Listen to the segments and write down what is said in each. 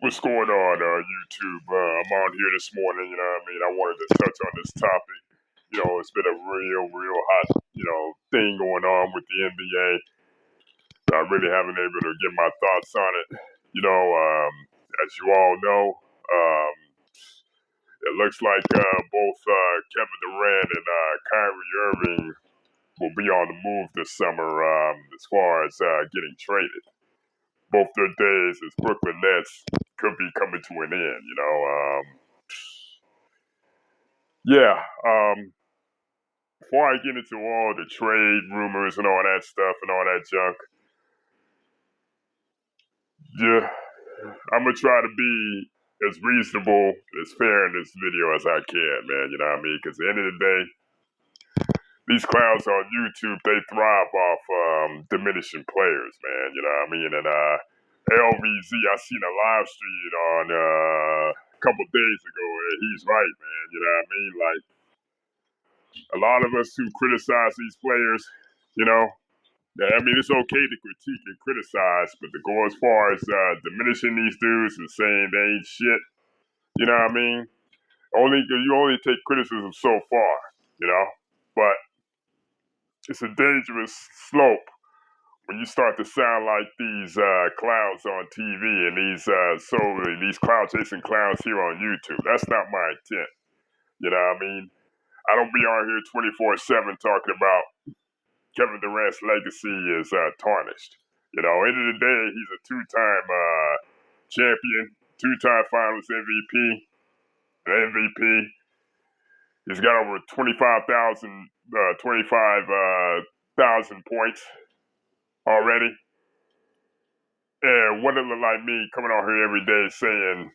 What's going on, YouTube? I'm on here this morning, you know what I mean? I wanted to touch on this topic. You know, it's been a real hot, thing going on with the NBA. I really haven't been able to get my thoughts on it. As you all know, it looks like both Kevin Durant and Kyrie Irving will be on the move this summer as far as getting traded. Both their days as Brooklyn Nets could be coming to an end, Before I get into all the trade rumors and all that stuff and all that junk, I'm going to try to be as reasonable, as fair in this video as I can, man, you know what I mean? Because at the end of the day, these clowns on YouTube, they thrive off diminishing players, man, you know what I mean? And LVZ, I seen a live stream on a couple days ago, and he's right, man, you know what I mean? Like, a lot of us who criticize these players, it's okay to critique and criticize, but to go as far as diminishing these dudes and saying they ain't shit, you know what I mean? You only take criticism so far, but it's a dangerous slope when you start to sound like these clowns on TV and these cloud chasing clowns here on YouTube. That's not my intent. You know what I mean? I don't be on here 24/7 talking about Kevin Durant's legacy is tarnished. End of the day, he's a two-time champion, two-time Finals MVP, an MVP. He's got over 25,000 points already. And what it look like me coming on here every day saying,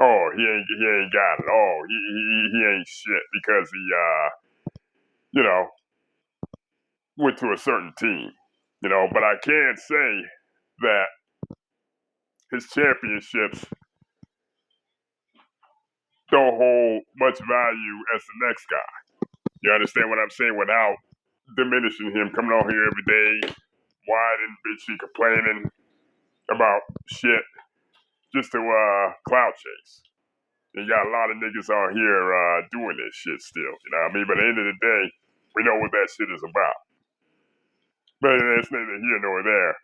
"Oh, he ain't got it. Oh, he ain't shit because he went to a certain team." But I can say that his championships don't hold much value as the next guy. You understand what I'm saying? Without diminishing him, coming on here every day, whining, bitching, complaining about shit just to clout chase. And you got a lot of niggas out here doing this shit still, you know what I mean? But at the end of the day, we know what that shit is about. But it's neither here nor there.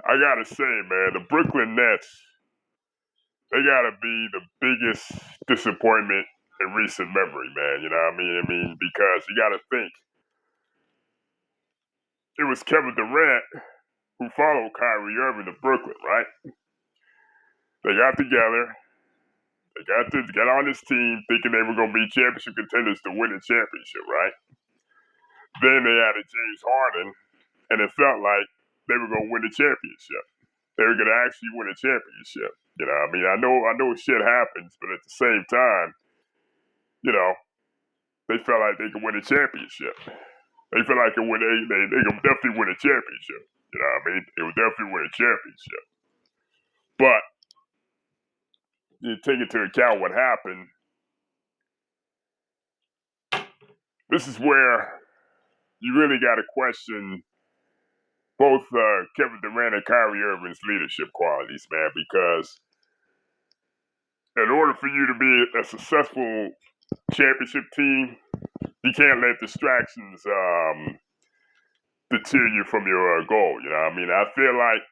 I gotta say, man, the Brooklyn Nets, they gotta be the biggest disappointment in recent memory, man. You know what I mean? Because you gotta think, it was Kevin Durant who followed Kyrie Irving to Brooklyn, right? They got together. They got on this team thinking they were going to be championship contenders to win a championship, right? Then they added James Harden, and it felt like they were going to win the championship. They were going to actually win a championship. You know what I mean? I know shit happens, but at the same time, they felt like they could win a championship. They feel like they could definitely win a championship. You know what I mean? They would definitely win a championship. But you take into account what happened, this is where you really got to question both Kevin Durant and Kyrie Irving's leadership qualities, man, because in order for you to be a successful championship team, you can't let distractions deter you from your goal. You know what I mean? I feel like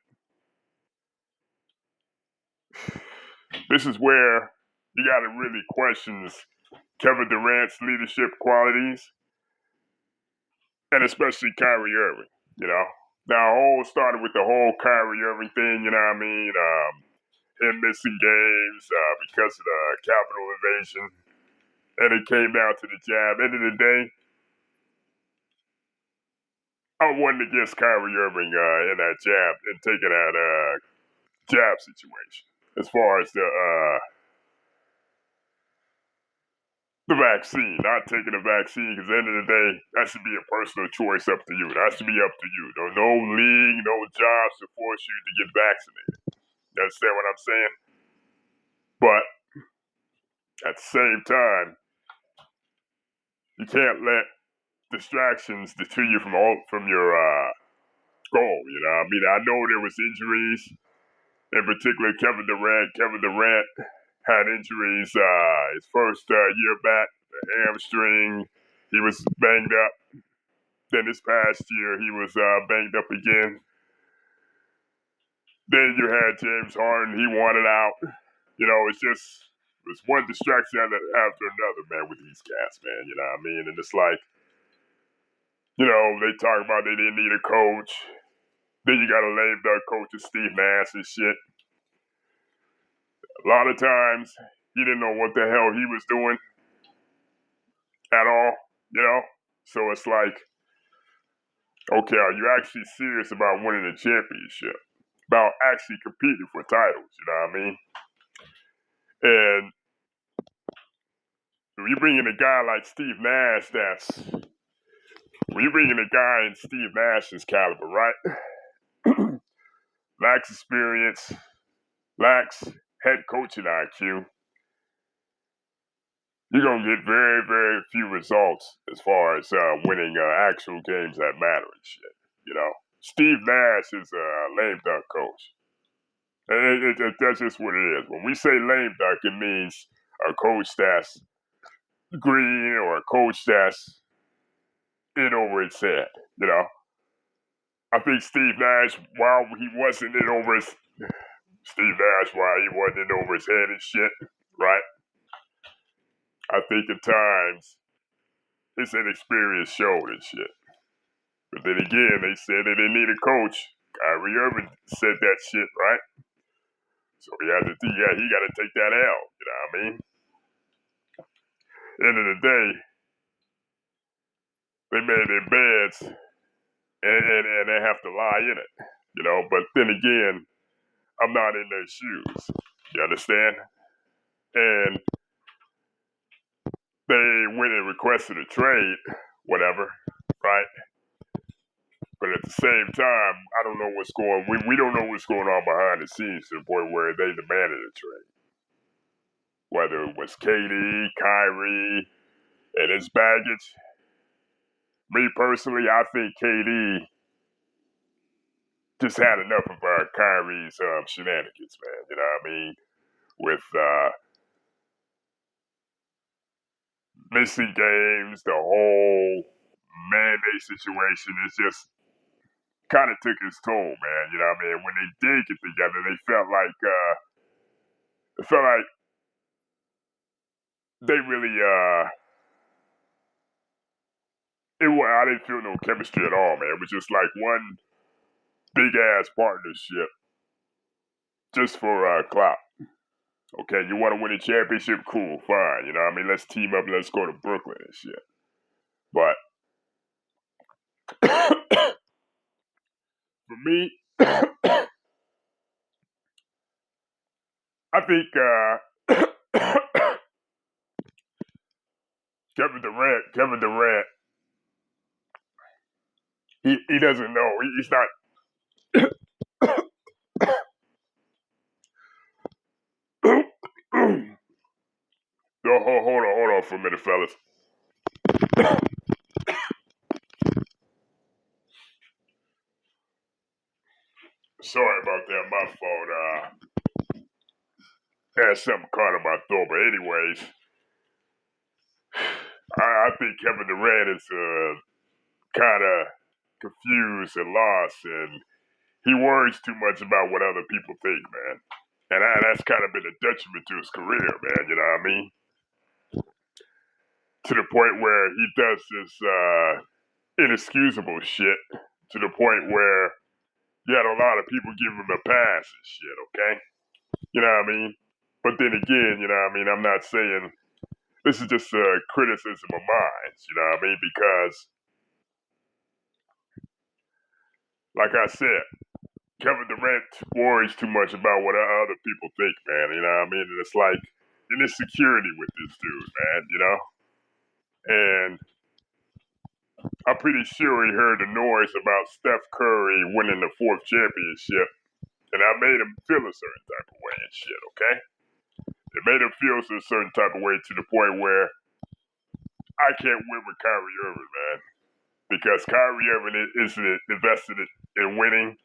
this is where you got to really question Kevin Durant's leadership qualities, and especially Kyrie Irving, Now, it started with the whole Kyrie Irving thing, you know what I mean? Him missing games because of the Capitol invasion. And it came down to the jab. End of the day, I wasn't against Kyrie Irving in that jab and taking that jab situation. As far as the vaccine, not taking the vaccine, because at the end of the day, that should be a personal choice up to you. That should be up to you. No league, no jobs to force you to get vaccinated. You understand what I'm saying? But at the same time, you can't let distractions deter you from your goal. You know, I mean, I know there was injuries, in particular Kevin Durant. Kevin Durant had injuries his first year back, the hamstring. He was banged up. Then this past year, he was banged up again. Then you had James Harden. He wanted out. You know, it's one distraction after another, man, with these cats, man. You know what I mean? And it's like, you know, they talk about they didn't need a coach. Then you got a lame duck coach, Steve Nash and shit. A lot of times, he didn't know what the hell he was doing at all, you know? So it's like, okay, are you actually serious about winning a championship? About actually competing for titles, you know what I mean? And when you bring in a guy like Steve Nash, when you bring in a guy in Steve Nash's caliber, right? Lacks experience, lacks head coaching IQ, you're going to get very, very few results as far as winning actual games that matter and shit, you know? Steve Nash is a lame duck coach. That's just what it is. When we say lame duck, it means a coach that's green or a coach that's in over his head, you know? I think Steve Nash, while he wasn't in over his head and shit, right? I think at times his inexperience showed and shit. But then again, they said they didn't need a coach. Kyrie Irving said that shit, right? So he got to take that L. You know what I mean? End of the day, they made their beds and they have to lie in it. You know, but then again, I'm not in their shoes. You understand? And they went and requested a trade, whatever, right? But at the same time, I don't know what's going. We don't know what's going on behind the scenes to the point where they demanded a trade. Whether it was KD, Kyrie, and his baggage. Me personally, I think KD just had enough of Kyrie's shenanigans, man. You know what I mean? With missing games, the whole mandate situation is just kind of took its toll, man. You know what I mean? When they did get together, they felt like they really I didn't feel no chemistry at all, man. It was just like one big ass partnership just for clout. Okay, you want to win a championship? Cool, fine. You know what I mean? Let's team up. Let's go to Brooklyn and shit. But for me, I think Kevin Durant, he doesn't know. He's not. Hold on for a minute, fellas. Sorry about that. My fault. Had something caught in my throat. But anyways, I think Kevin Durant is kind of confused and lost, and he worries too much about what other people think, man. And that's kind of been a detriment to his career, man. You know what I mean? To the point where he does this inexcusable shit. To the point where you had a lot of people give him a pass and shit. Okay, you know what I mean? But then again, you know what I mean? I'm not saying this is just a criticism of mine. You know what I mean? Because, like I said, Kevin Durant worries too much about what other people think, man. You know what I mean? And it's like an insecurity with this dude, man. You know? And I'm pretty sure he heard the noise about Steph Curry winning the fourth championship, and I made him feel a certain type of way and shit, okay? It made him feel a certain type of way to the point where I can't win with Kyrie Irving, man. Because Kyrie Irving isn't invested in winning.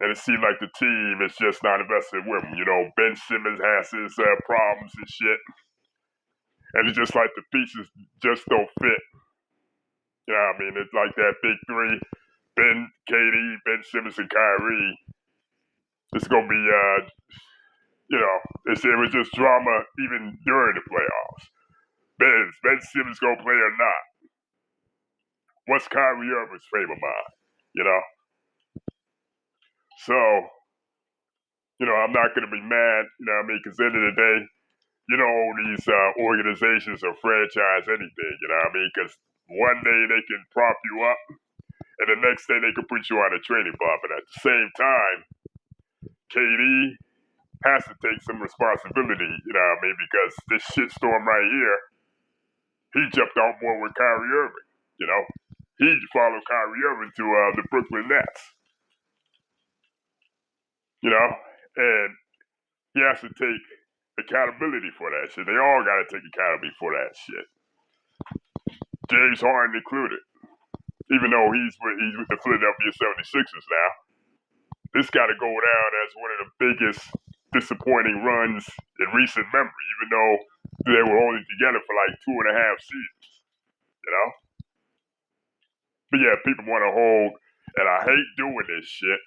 And it seems like the team is just not invested with him. You know, Ben Simmons has his problems and shit. And it's just like the pieces just don't fit. You know what I mean? It's like that big three, KD, Ben Simmons, and Kyrie. It's going to be, you know, it was just drama even during the playoffs. Ben Simmons going to play or not? What's Kyrie Irving's frame of mind? You know? So, you know, I'm not going to be mad, you know what I mean? Because at the end of the day, you know, these organizations or franchise anything, you know what I mean? Because one day they can prop you up, and the next day they can put you on a training block. But at the same time, KD has to take some responsibility, you know what I mean? Because this shitstorm right here, he jumped on board with Kyrie Irving, you know? He followed Kyrie Irving to the Brooklyn Nets, you know? And he has to take accountability for that shit. They all got to take accountability for that shit. James Harden included. Even though he's with the Philadelphia 76ers now. This got to go down as one of the biggest disappointing runs in recent memory, even though they were only together for like 2.5 seasons, you know? But yeah, people want to hold, and I hate doing this shit,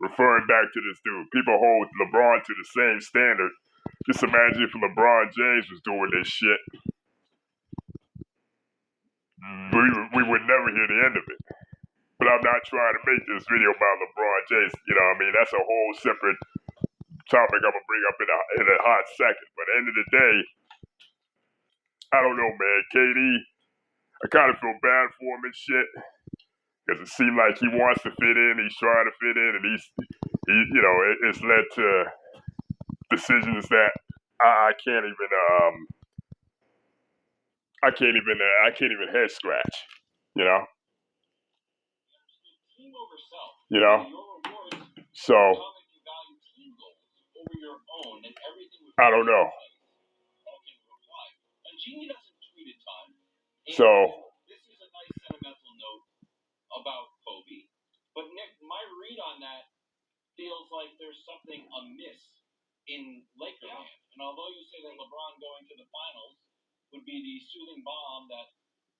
referring back to this dude. People hold LeBron to the same standard. Just imagine if LeBron James was doing this shit. We would never hear the end of it. But I'm not trying to make this video about LeBron James. You know what I mean? That's a whole separate topic I'm going to bring up in a hot second. But at the end of the day, I don't know, man. KD, I kind of feel bad for him and shit. Because it seems like he wants to fit in. He's trying to fit in. And you know, it's led to decisions that I can't even head scratch. You know? You know? So, I don't know. So, this is a nice sentimental note about Kobe. But Nick, my read on that feels like there's something amiss in Lakers land. And although you say that LeBron going to the finals would be the soothing balm that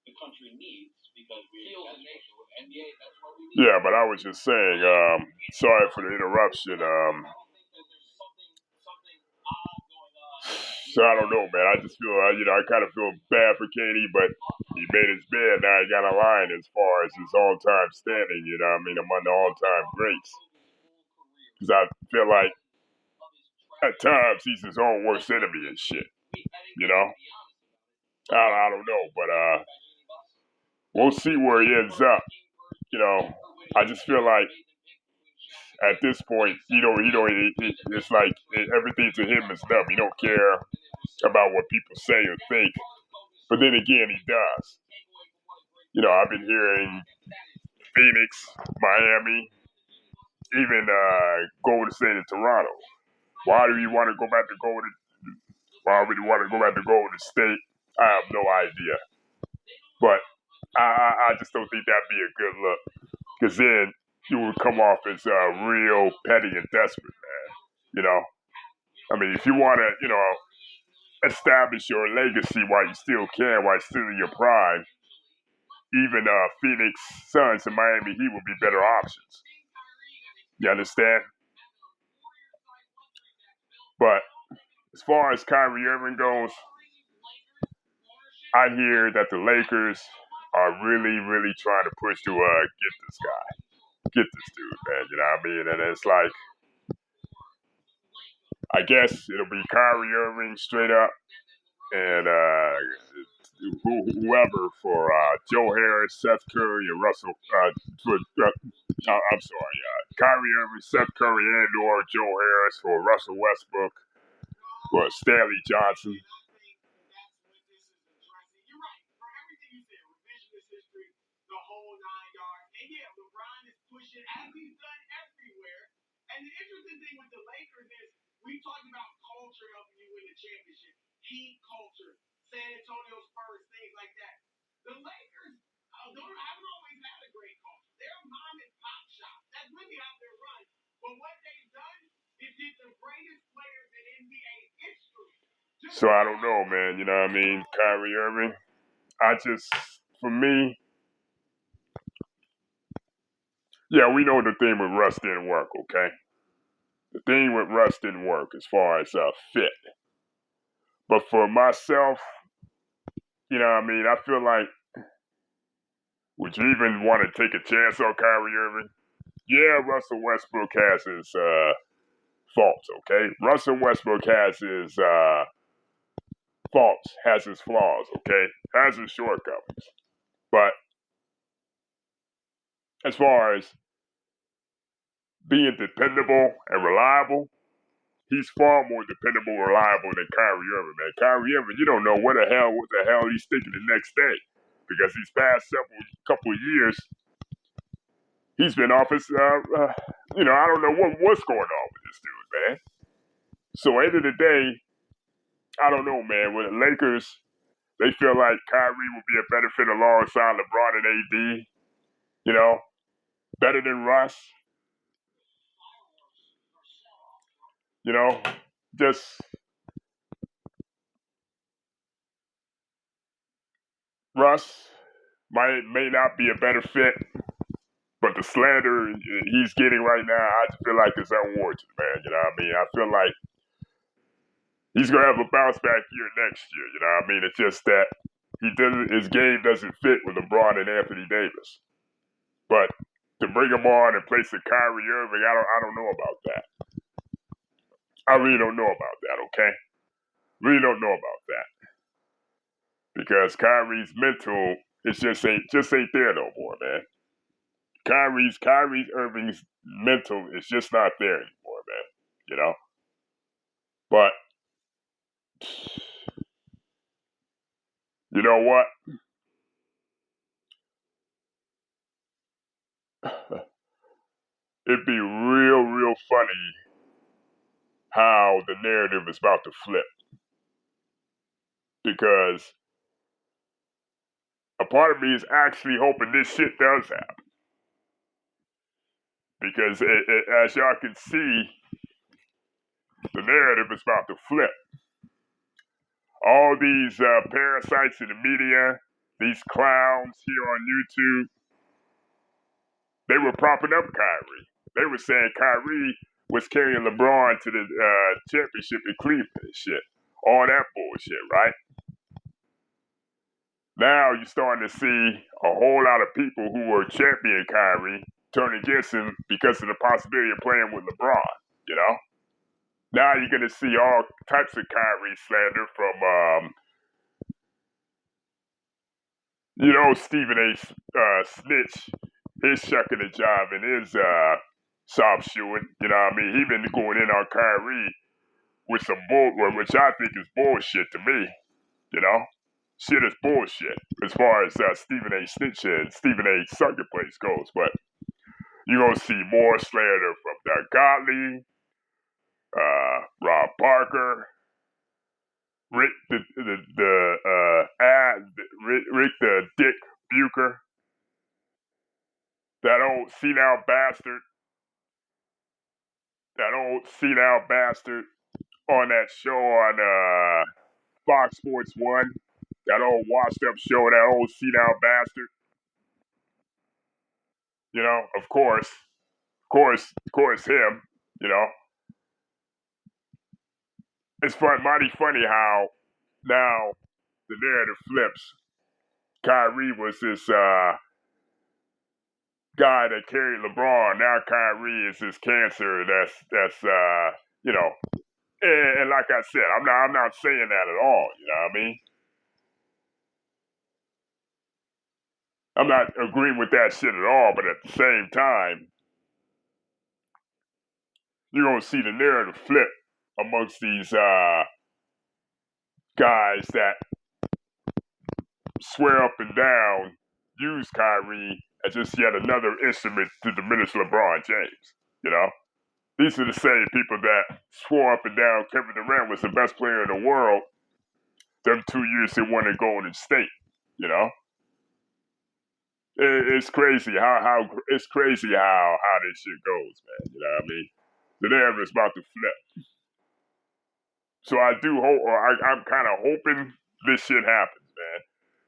the country needs, because we heal the nation with NBA, that's what we need. Yeah, but I was just saying, sorry for the interruption. So I don't know, man. I just feel, you know, I kind of feel bad for KD, but he made his bed. Now he got a line as far as his all-time standing, you know what I mean, among the all-time greats. Because I feel like at times he's his own worst enemy and shit, you know? I don't know, but we'll see where he ends up. You know, I just feel like at this point, it's like everything to him is dumb. He don't care about what people say or think. But then again, he does. You know, I've been hearing Phoenix, Miami, even Golden State and Toronto. Why do you want to go back to Golden? Why would you want to go back to Golden State? I have no idea. But I just don't think that'd be a good look. Because then you would come off as real petty and desperate, man. You know? I mean, if you want to, you know, establish your legacy while you still can, while still in your prime, even Phoenix Suns and Miami Heat would be better options. You understand? But as far as Kyrie Irving goes, I hear that the Lakers are really, really trying to push to get this guy, get this dude, man. You know what I mean? And it's like, I guess it'll be Kyrie Irving straight up, and whoever for Joe Harris, Seth Curry, and Russell. I'm sorry, Kyrie Irving, Seth Curry, and/or Joe Harris for Russell Westbrook, for Stanley Johnson. And the interesting thing with the Lakers is we talked about culture helping you win the championship, heat culture, San Antonio Spurs, things like that. The Lakers haven't always had a great culture. They're a mom and pop shop. That's So I don't know, man. You know what I mean? Kyrie Irving. For me, yeah, we know the thing with Russ didn't work, okay? The thing with Russ didn't work as far as fit. But for myself, you know what I mean? I feel like, would you even want to take a chance on Kyrie Irving? Yeah, Russell Westbrook has his faults, okay? Russell Westbrook has his faults, has his flaws, okay? Has his shortcomings. But as far as being dependable and reliable, he's far more dependable and reliable than Kyrie Irving, man. Kyrie Irving, you don't know what the hell he's thinking the next day. Because these past couple of years, he's been off his, I don't know what's going on with this dude, man. So end of the day, I don't know, man. With the Lakers, they feel like Kyrie would be a better fit alongside LeBron and AD. You know, better than Russ. You know, just Russ may not be a better fit, but the slander he's getting right now, I just feel like it's unwarranted, man. You know what I mean? I feel like he's gonna have a bounce back year next year. You know what I mean? It's just that his game doesn't fit with LeBron and Anthony Davis. But to bring him on in place of Kyrie Irving, I don't know about that. I really don't know about that. Okay, really don't know about that because Kyrie's mental is just ain't there no more, man. Kyrie Irving's mental is just not there anymore, man. You know, but you know what? It'd be real funny how the narrative is about to flip because a part of me is actually hoping this shit does happen because as y'all can see, the narrative is about to flip. All these parasites in the media, these clowns here on YouTube, they were propping up Kyrie. They were saying Kyrie was carrying LeBron to the championship in Cleveland and shit. All that bullshit, right? Now you're starting to see a whole lot of people who were championing Kyrie turn against him because of the possibility of playing with LeBron, you know? Now you're going to see all types of Kyrie slander from Stephen A. Snitch, his shucking a job and his soft shoeing. You know what I mean? He been going in on Kyrie with some which I think is bullshit to me. You know, shit is bullshit as far as Stephen A. Snitch and Stephen A. Sucker Place goes. But you're gonna see more slander from Doug Gottlieb, Rob Parker, Rick Rick the Dick Bucher. That old senile bastard on that show on Fox Sports One, that old washed up show, that old senile bastard. You know, of course, him. You know, it's mighty funny how now the narrative flips. Kyrie was this guy that carried LeBron. Now Kyrie is this cancer that's you know. And like I said, I'm not saying that at all. You know what I mean? I'm not agreeing with that shit at all. But at the same time, you're gonna see the narrative flip amongst these guys that swear up and down use Kyrie as just yet another instrument to diminish LeBron James. You know, these are the same people that swore up and down Kevin Durant was the best player in the world. Them 2 years he won at Golden State. You know, it's crazy how it's crazy how this shit goes, man. You know what I mean? The narrative is about to flip. So I do hope, or I'm kind of hoping this shit happens, man.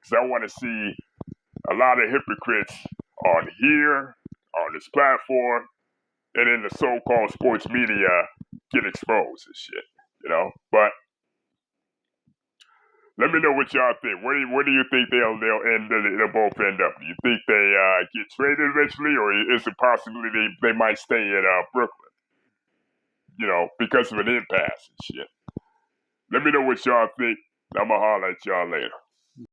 Because I want to see a lot of hypocrites on here, on this platform, and in the so-called sports media get exposed and shit, you know. But let me know what y'all think. Where do you think they'll both end up? Do you think they get traded eventually, or is it possibly they might stay in Brooklyn? You know, because of an impasse and shit. Let me know what y'all think. I'ma holler at y'all later.